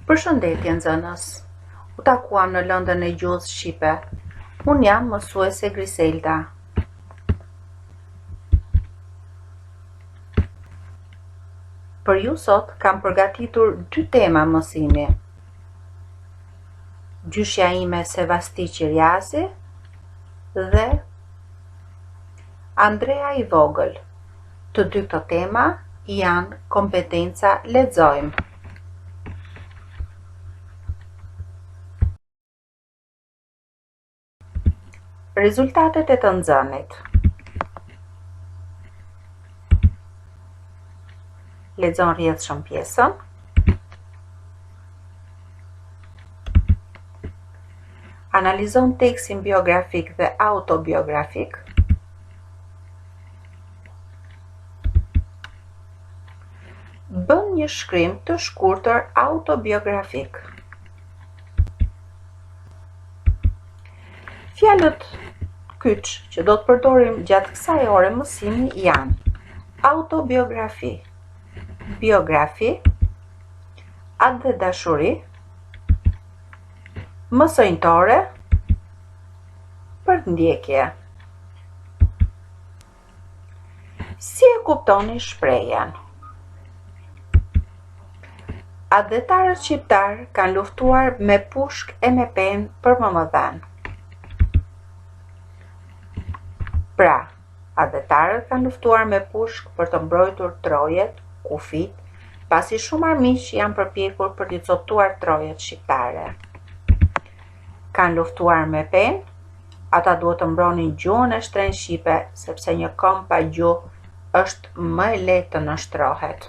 Përshëndetje nxënës. U takuam në lëndën e gjuhës shqipe. Unë jam mësuese Griselda. Për ju sot kam përgatitur 2 tema mësimi. Gjyshja ime Sevasti Qiriazi dhe Andrea i vogël. Të dy këto tema janë kompetenca lexojmë. Rezultatet e të nxënit. Lexon rrjedhshëm pjesën. Analizon tekstin biografik dhe autobiografik. Bën një shkrim të shkurtër autobiografik. Fjalët kyç që do të përdorim gjatë kësaj ore mësimi janë autobiografi, biografi, atë dhe dashuri, mësojnëtore, përndjekje. Si e kuptoni shprehjen? Adhetarët shqiptar kanë luftuar me pushk e me penë për MMDH-n. Pra, adhetarët kanë luftuar me pushk për të mbrojtur trojet, kufit, pasi shumë armiq janë përpjekur për t'i cotuar trojet shqiptare. Kanë luftuar me penë, ata duhet të mbronin gjuhën e shtrenjtë shqipe, sepse një këmbë pa gjuhë është më e lehtë të nështrohet.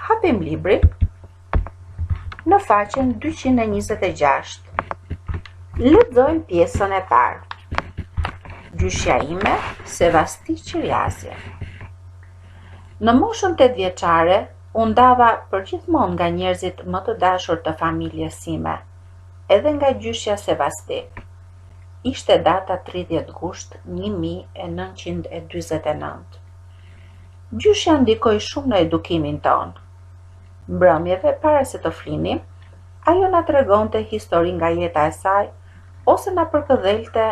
Hapim librin në faqen 226. Lexojmë pjesën e parë. Gjyshja ime Sevasti Qiriazi. Në moshën 8 vjeçare, u ndava përgjithmonë nga njerëzit më të dashur të familjes sime, edhe nga gjyshja Sevasti. Ishte data 30 gusht 1949. Gjyshja ndikoi shumë në edukimin tonë. Mbrëmjeve para se të flinim, ajo na tregonte histori nga jeta e saj, ose na përkthente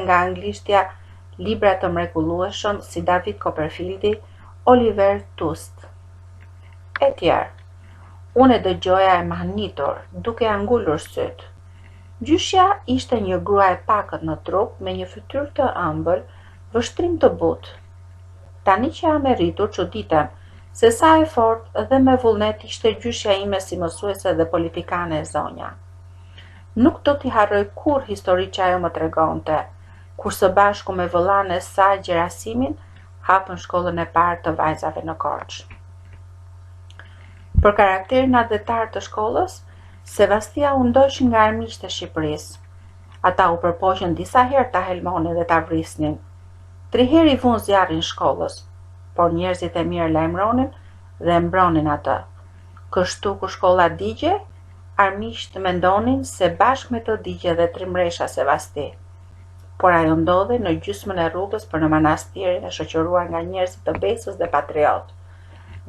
nga anglishtja libra të mrekullueshëm si David Copperfieldi, Oliver Twist e tjerë. Unë e dëgjoja e mahnitur, duke angulur syt. Gjyshja ishte një grua e pakët në trup me një fytyrë të ëmbël, vështrim të butë. Tani që jam e rritur, çuditem se sa e fortë dhe me vullnet ishte gjyshja ime si mësuese dhe politikane e zonja. Nuk do t'i harroj kur histori që ajo më tregonte, kur së bashku me vëllain e saj Gjerasimin hapën shkollën e parë të vajzave në Korçë. Për karakterin adhetar të shkollës, Sevastia u ndoq nga armiqtë e Shqipërisë. Ata u përpoqën disa herë ta helmonin dhe ta vrisnin. 3 herë i vunë zjarrin shkollës, por njerëzit e mirë lajmëronin dhe mbronin atë. Kështu kur shkolla digje, armiqt mendonin se bashkë me të digje dhe Trimresha Sevasti. Por ajo ndodhej në gjysmën e rrugës për në manastirin e shoqëruar nga njerëz të besës dhe patriot.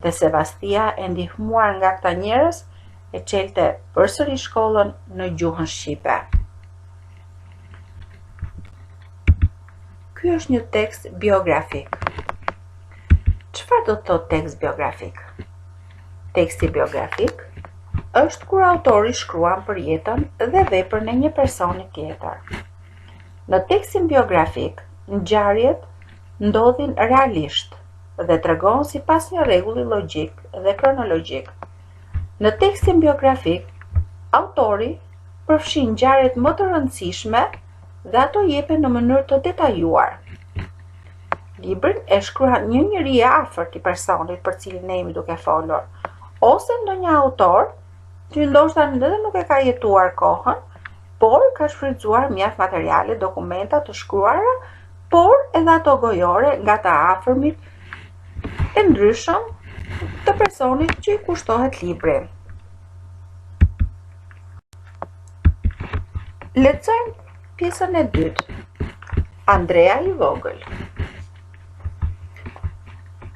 Dhe Sevastia, e ndihmuar nga këta njerëz, e çelte përsëri shkollën në gjuhën shqipe. Ky është një tekst biografik. Çfarë do të thotë tekst biografik? Teksti biografik është kur autori shkruan për jetën dhe veprën e një personi tjetër. Në tekstin biografik, ngjarjet ndodhin realisht dhe tregon sipas një rregulli logjik dhe kronologjik. Në tekstin biografik, autori përfshin ngjarjet më të rëndësishme dhe ato jepen në mënyrë të detajuar. Librin e shkruan një njeri i afërt i personit për cilin ne jemi duke folur, ose ndonjë autor që ndoshta edhe nuk e ka jetuar kohën, por ka shfrytzuar mjaft materiale, dokumenta të shkruara, por edhe ato gojore nga të afërmit e ndryshëm të personit që i kushtohet libri. Lexojmë pjesën e dytë. Andrea i vogël.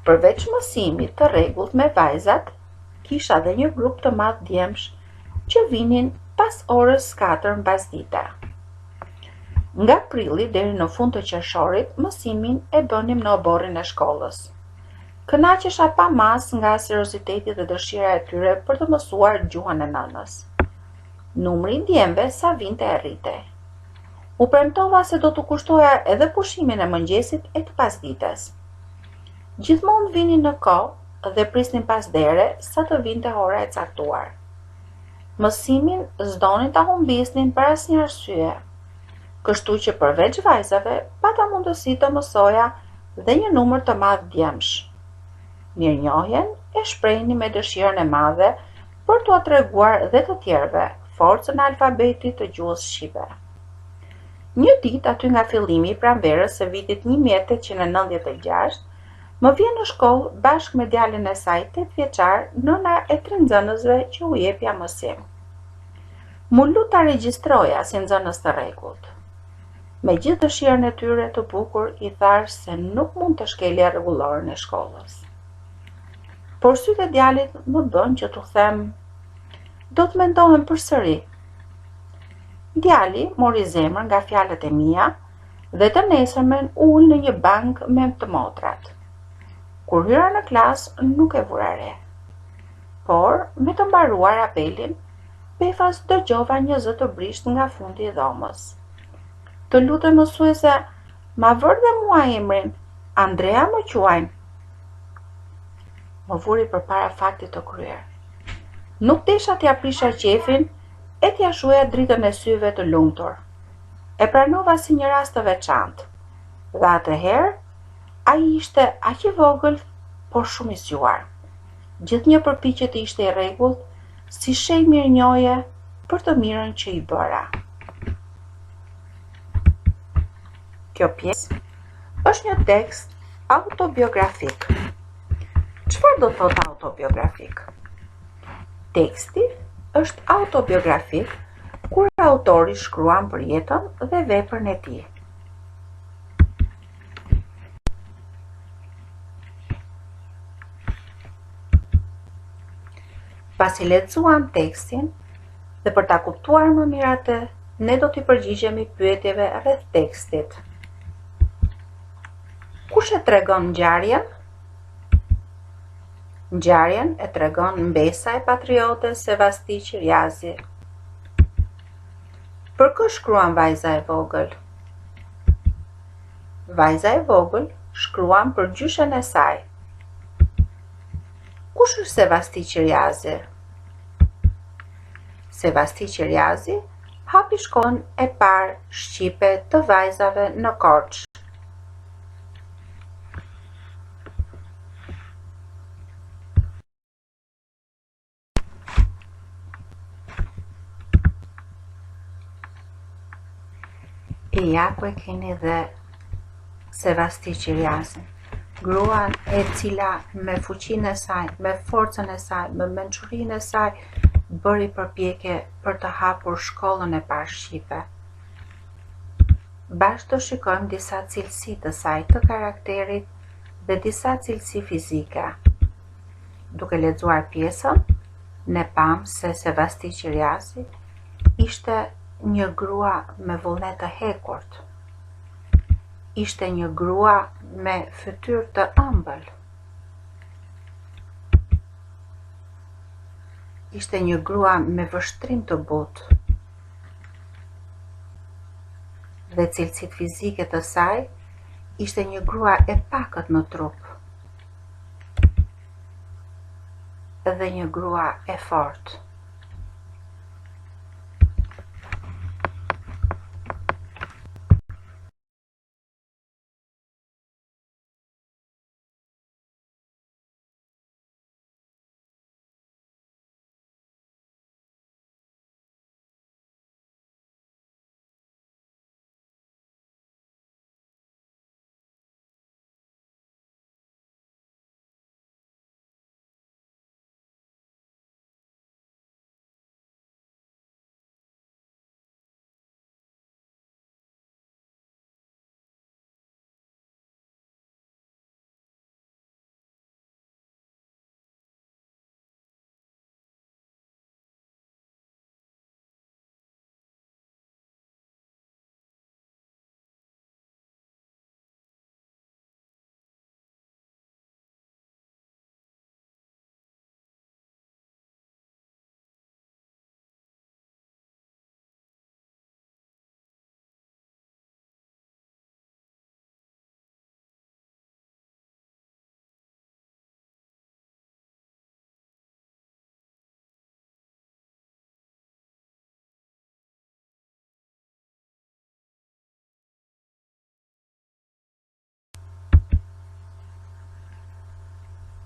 Përveç mësimit të rregullt me vajzat, kisha dhe një grup të madh djemsh që vinin pas orës 4 mbasdite. Nga prilli deri në fund të qershorit, mësimin e bënim në oborrin e shkollës. Kënaqesha pa mas nga serioziteti dhe dëshira e tyre për të mësuar gjuhën e nënës. Numri i djemve sa vinte e rritej. U premtova se do të kushtoja edhe pushimin e mëngjesit e të pasdites. Gjithmonë vinin në kohë dhe prisnin pas dere sa të vinte ora e caktuar. Mësimin s'donin ta humbisnin për asnjë arsye, kështu që përveç vajzave pata mundësi të mësoja dhe një numër të madh djemsh. Mirënjohjen e shprehni me dëshirën e madhe për t'u treguar dhe të tjerëve forcën e alfabetit të gjuhës shqipe. Një ditë aty nga fillimi i pranverës së vitit 1896, më vjen në shkollë bashkë me djalin e saj 8 vjeçar, nëna e 3 nxënësve që u jepja mësim. Mu lut ta regjistroja si nxënës të rregullt. Me gjithë dëshirën e tyre të bukur, i thash se nuk mund të shkelja rregullorën e shkollës. Por sytë e djalit më bën që t'u them, do të mendohem përsëri. Djali mori zemër nga fjalët e mia dhe të nesërmen ul në një bank me të motrat. Kur hyra në klasë nuk e vura re. Por, me të mbaruar apelin, befas dëgjova një zë të brisht nga fundi i dhomës. Të lutem mësuese, ma vër dhe mua emrin, Andrea më quajnë. Më vuri përpara faktit të kryer. Nuk desha t'ja prisha qefin e t'ja shuaja dritën e syve të lumtur. E pranova si një rast të veçantë. Dhe atëherë, ai ishte aq i vogël, por shumë i zgjuar. Gjithnjë përpiqet të ishte i rregullt, si shenjë mirënjohje për të mirën që i bëra. Kjo pjesë është një tekst autobiografik. Çfarë do thotë autobiografik? Teksti është autobiografik kur autori shkruan për jetën dhe veprën e tij. Pasi lexuam tekstin dhe për ta kuptuar më mirë atë, ne do t'i përgjigjemi pyetjeve rreth tekstit. Kush e tregon ngjarjen? Ngjarjen e tregon mbesa e patriote Sevasti Qirjazi. Për kë shkruan vajza e vogël? Vajza e vogël shkruan për gjyshen e saj. Kush është Sevasti Qirjazi? Sevasti Qirjazi hapi shkollën e parë shqipe të vajzave në Korçë. E ja ku e keni dhe Sevasti Qirjazin, gruan e cila me fuqinë e saj, me forcën e saj, me mençurinë e saj, bëri përpjekje për të hapur shkollën e parë shqipe. Bashkë të shikojmë disa cilësi të saj të karakterit dhe disa cilësi fizike. Duke lexuar pjesën, ne pam se Sevasti Qirjazi ishte një grua me vullnet të hekurt. Ishte një grua me fytyrë të ëmbël. Ishte një grua me vështrim të butë. Dhe cilësitë fizike të saj, ishte një grua e pakët në trup. Dhe një grua e fortë.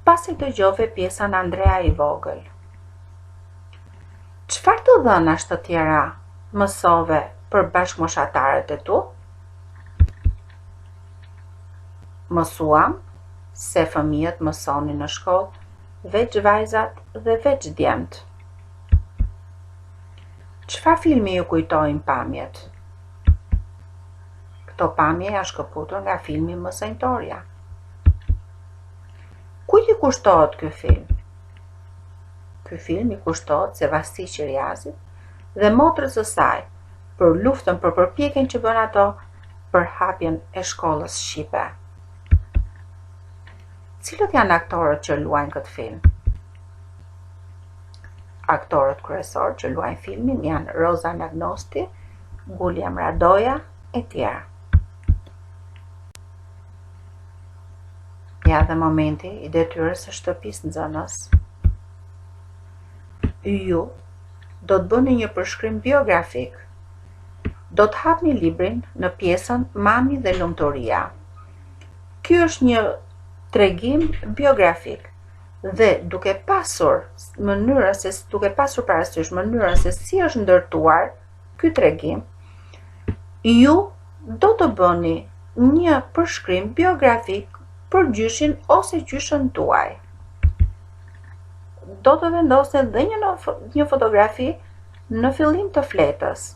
pasi dëgjove pjesën Andrea i vogël. Çfarë të dhënash të tjera mësove për bashkëmoshatarët e tu? Mësuam se fëmijët mësonin në shkollë, veç vajzat dhe veç djemt. Çfarë filmi ju kujtojnë pamjet? Këto pamje janë shkëputur nga filmi Mësënjtoria. Kujt i kushtohet ky film? Ky film i kushtohet Sevasti Qiriazit dhe motrës së saj për luftën për përpjekjen që bën ato për hapjen e shkollës shqipe. Cilët janë aktorët që luajnë këtë film? Aktorët kryesorë që luajnë filmin janë Rozan Agnosti, Guliam Radoja e tjerë. Ja dhe momenti i detyrës së shtëpisë nxënës. Ju do të bëni një përshkrim biografik. Do të hapni librin në pjesën Mami dhe lumturia. Ky është një tregim biografik dhe duke pasur parasysh mënyrën se si është ndërtuar ky tregim, ju do të bëni një përshkrim biografik për gjyshin ose gjyshën tuaj. Do të vendosni dhe një fotografi në fillim të fletës.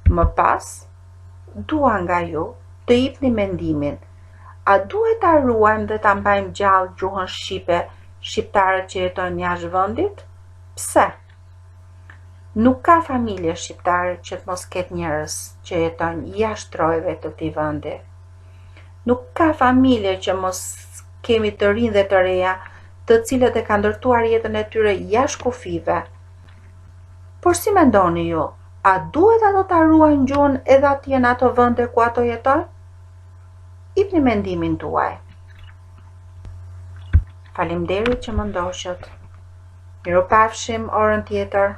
Më pas, dua nga ju të jepni mendimin, a duhet ta ruajmë dhe ta mbajmë gjallë gjuhën shqipe shqiptarët që jetojnë jashtë vendit? Pse? Nuk ka familje shqiptare që të mos ketë njerëz që jetojnë jashtë trojve të këtij vendi. Nuk ka familje që mos kemi të rinj dhe të reja, të cilët e kanë ndërtuar jetën e tyre jashtë kufive. Por si mendoni ju, a duhet ato ta ruajnë gjuhën edhe atje në ato vende ku ato jetojnë? Jepni mendimin tuaj. Faleminderit që më ndoqët. Mirupafshim orën tjetër.